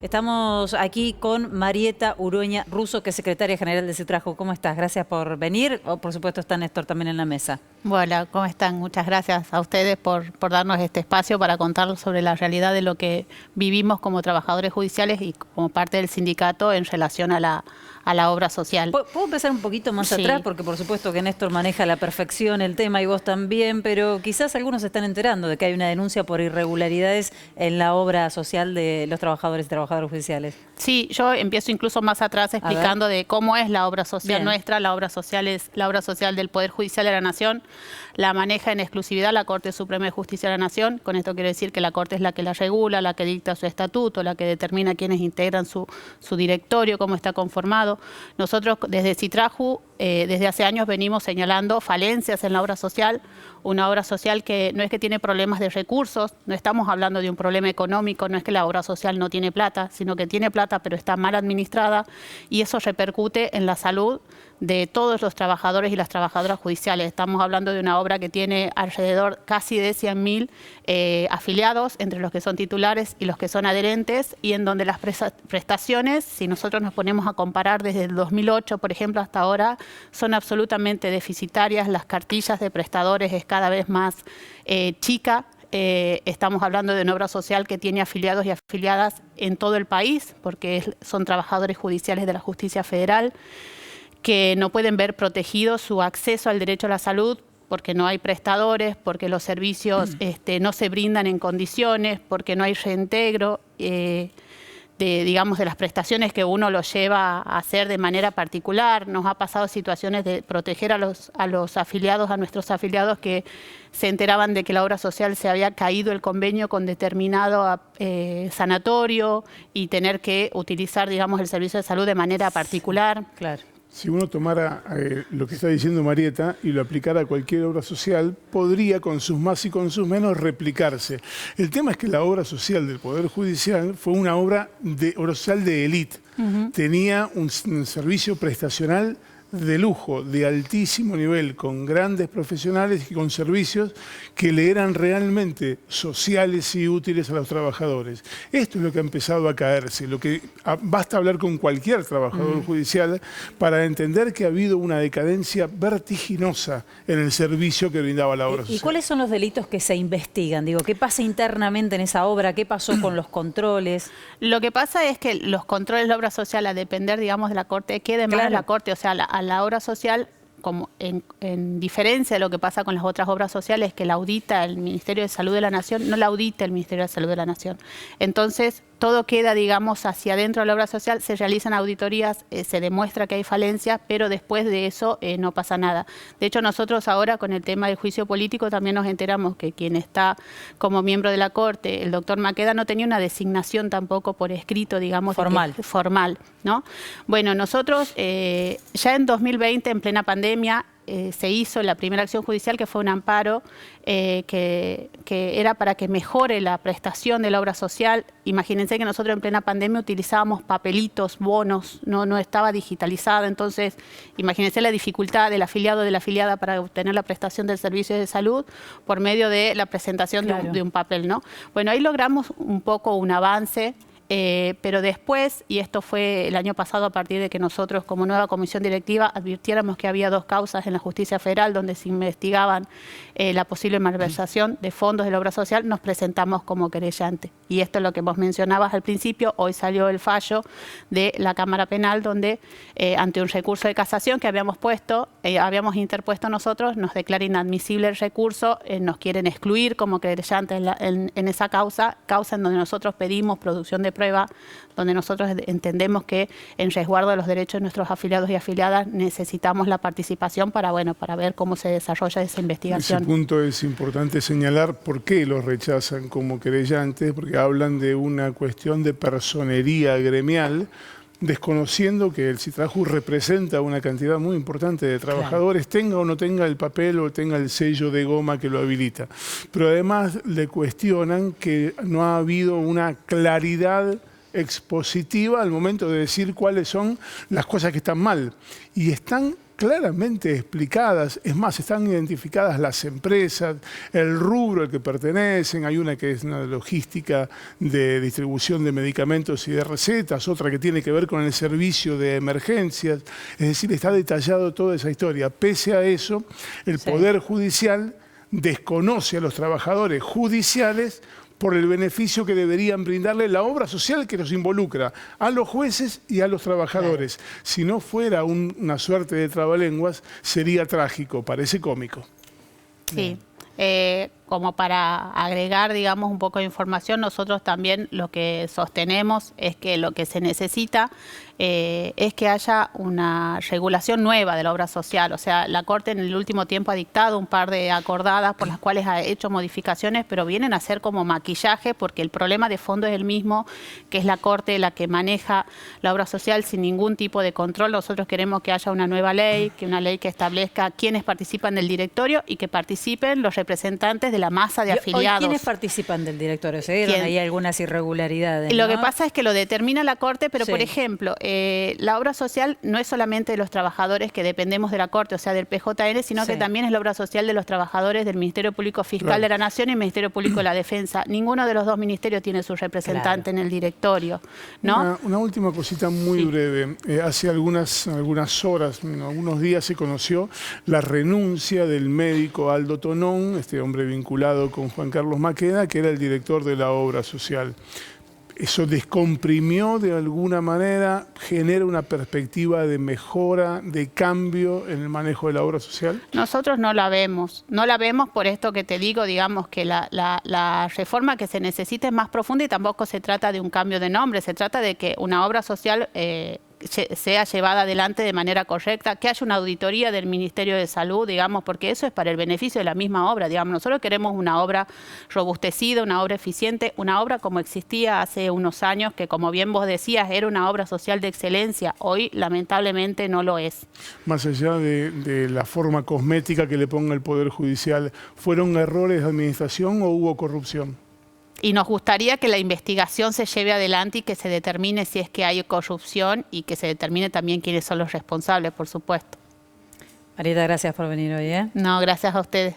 Estamos aquí con Marieta Urueña Russo, que es secretaria general de CITRAJU. ¿Cómo estás? Gracias por venir. Por supuesto está Néstor también en la mesa. Hola, ¿cómo están? Muchas gracias a ustedes por darnos este espacio para contar sobre la realidad de lo que vivimos como trabajadores judiciales y como parte del sindicato en relación a la obra social. ¿Puedo empezar un poquito más Sí. atrás? Porque por supuesto que Néstor maneja a la perfección el tema y vos también, pero quizás algunos se están enterando de que hay una denuncia por irregularidades en la obra social de los trabajadores y trabajadoras judiciales. Sí, yo empiezo incluso más atrás explicando de cómo es la obra social Bien. nuestra. La obra social es la obra social del Poder Judicial de la Nación. La maneja en exclusividad la Corte Suprema de Justicia de la Nación. Con esto quiero decir que la Corte es la que la regula, la que dicta su estatuto, la que determina quiénes integran su directorio, cómo está conformado. Nosotros desde CITRAJU, desde hace años venimos señalando falencias en la obra social, una obra social que no es que tiene problemas de recursos, no estamos hablando de un problema económico, no es que la obra social no tiene plata, sino que tiene plata pero está mal administrada y eso repercute en la salud de todos los trabajadores y las trabajadoras judiciales. Estamos hablando de una obra que tiene alrededor casi de 100.000 afiliados, entre los que son titulares y los que son adherentes, y en donde las prestaciones, si nosotros nos ponemos a comparar desde el 2008, por ejemplo, hasta ahora, son absolutamente deficitarias. Las cartillas de prestadores es cada vez más chica. Estamos hablando de una obra social que tiene afiliados y afiliadas en todo el país, porque son trabajadores judiciales de la Justicia Federal, que no pueden ver protegido su acceso al derecho a la salud porque no hay prestadores, porque los servicios no se brindan en condiciones, porque no hay reintegro de las prestaciones que uno lo lleva a hacer de manera particular. Nos ha pasado situaciones de proteger a los afiliados, a nuestros afiliados que se enteraban de que la obra social se había caído el convenio con determinado sanatorio y tener que utilizar, digamos, el servicio de salud de manera particular. Claro. Si uno tomara lo que está diciendo Marieta y lo aplicara a cualquier obra social, podría con sus más y con sus menos replicarse. El tema es que la obra social del Poder Judicial fue una obra social de élite. Tenía un servicio prestacional de lujo, de altísimo nivel, con grandes profesionales y con servicios que le eran realmente sociales y útiles a los trabajadores. Esto es lo que ha empezado a caerse, basta hablar con cualquier trabajador judicial para entender que ha habido una decadencia vertiginosa en el servicio que brindaba la obra social. ¿Y cuáles son los delitos que se investigan? Digo, ¿qué pasa internamente en esa obra? ¿Qué pasó con los controles? Lo que pasa es que los controles de la obra social, a depender, digamos, de la Corte, quede más de la Corte, o sea, a la obra social, como en diferencia de lo que pasa con las otras obras sociales, que la audita el Ministerio de Salud de la Nación, no la audita el Ministerio de Salud de la Nación. Entonces, todo queda, digamos, hacia adentro de la obra social, se realizan auditorías, se demuestra que hay falencias, pero después de eso no pasa nada. De hecho, nosotros ahora con el tema del juicio político también nos enteramos que quien está como miembro de la Corte, el doctor Maqueda, no tenía una designación tampoco por escrito, digamos, formal, ¿no? Bueno, nosotros ya en 2020, en plena pandemia, se hizo la primera acción judicial, que fue un amparo que era para que mejore la prestación de la obra social. Imagínense que nosotros en plena pandemia utilizábamos papelitos, bonos, no estaba digitalizado. Entonces, imagínense la dificultad del afiliado o de la afiliada para obtener la prestación del servicio de salud por medio de la presentación de un papel, ¿no? Bueno, ahí logramos un poco un avance. Pero después, y esto fue el año pasado a partir de que nosotros como nueva comisión directiva advirtiéramos que había 2 causas en la justicia federal donde se investigaban la posible malversación de fondos de la obra social, nos presentamos como querellante. Y esto es lo que vos mencionabas al principio. Hoy salió el fallo de la Cámara Penal donde ante un recurso de casación que habíamos interpuesto nosotros, nos declara inadmisible el recurso, nos quieren excluir como querellantes en esa causa en donde nosotros pedimos producción de prueba, donde nosotros entendemos que en resguardo de los derechos de nuestros afiliados y afiliadas necesitamos la participación para ver cómo se desarrolla esa investigación. Ese punto es importante señalar por qué los rechazan como querellantes, porque hablan de una cuestión de personería gremial, desconociendo que el CITRAJU representa una cantidad muy importante de trabajadores, tenga o no tenga el papel o tenga el sello de goma que lo habilita. Pero además le cuestionan que no ha habido una claridad expositiva al momento de decir cuáles son las cosas que están mal. Y están claramente explicadas, es más, están identificadas las empresas, el rubro al que pertenecen, hay una que es una logística de distribución de medicamentos y de recetas, otra que tiene que ver con el servicio de emergencias, es decir, está detallado toda esa historia. Pese a eso, el Poder Judicial desconoce a los trabajadores judiciales por el beneficio que deberían brindarle la obra social que los involucra a los jueces y a los trabajadores. Claro. Si no fuera una suerte de trabalenguas, sería trágico, parece cómico. Sí. Como para agregar, digamos, un poco de información, nosotros también lo que sostenemos es que lo que se necesita es que haya una regulación nueva de la obra social. O sea, la Corte en el último tiempo ha dictado un par de acordadas por las cuales ha hecho modificaciones, pero vienen a ser como maquillaje porque el problema de fondo es el mismo, que es la Corte la que maneja la obra social sin ningún tipo de control. Nosotros queremos que haya una nueva ley, que una ley que establezca quiénes participan del directorio y que participen los representantes de la masa de afiliados. ¿Quiénes participan del directorio? ¿Se dieron ahí algunas irregularidades? Lo ¿no? que pasa es que lo determina la Corte, pero por ejemplo, la obra social no es solamente de los trabajadores que dependemos de la Corte, o sea, del PJN, sino que también es la obra social de los trabajadores del Ministerio Público Fiscal de la Nación y el Ministerio Público de la Defensa. Ninguno de los dos ministerios tiene su representante en el directorio, ¿no? Una última cosita muy breve. Hace algunas horas, algunos días se conoció la renuncia del médico Aldo Tonón, este hombre vinculado con Juan Carlos Maqueda, que era el director de la obra social. Eso descomprimió de alguna manera, genera una perspectiva de mejora, de cambio en el manejo de la obra social. Nosotros no la vemos por esto que te digo, digamos que la reforma que se necesita es más profunda y tampoco se trata de un cambio de nombre, se trata de que una obra social sea llevada adelante de manera correcta, que haya una auditoría del Ministerio de Salud, digamos, porque eso es para el beneficio de la misma obra, digamos. Nosotros queremos una obra robustecida, una obra eficiente, una obra como existía hace unos años, que como bien vos decías, era una obra social de excelencia. Hoy, lamentablemente, no lo es. Más allá de la forma cosmética que le ponga el Poder Judicial, ¿fueron errores de administración o hubo corrupción? Y nos gustaría que la investigación se lleve adelante y que se determine si es que hay corrupción y que se determine también quiénes son los responsables, por supuesto. Marieta, gracias por venir hoy. No, gracias a ustedes.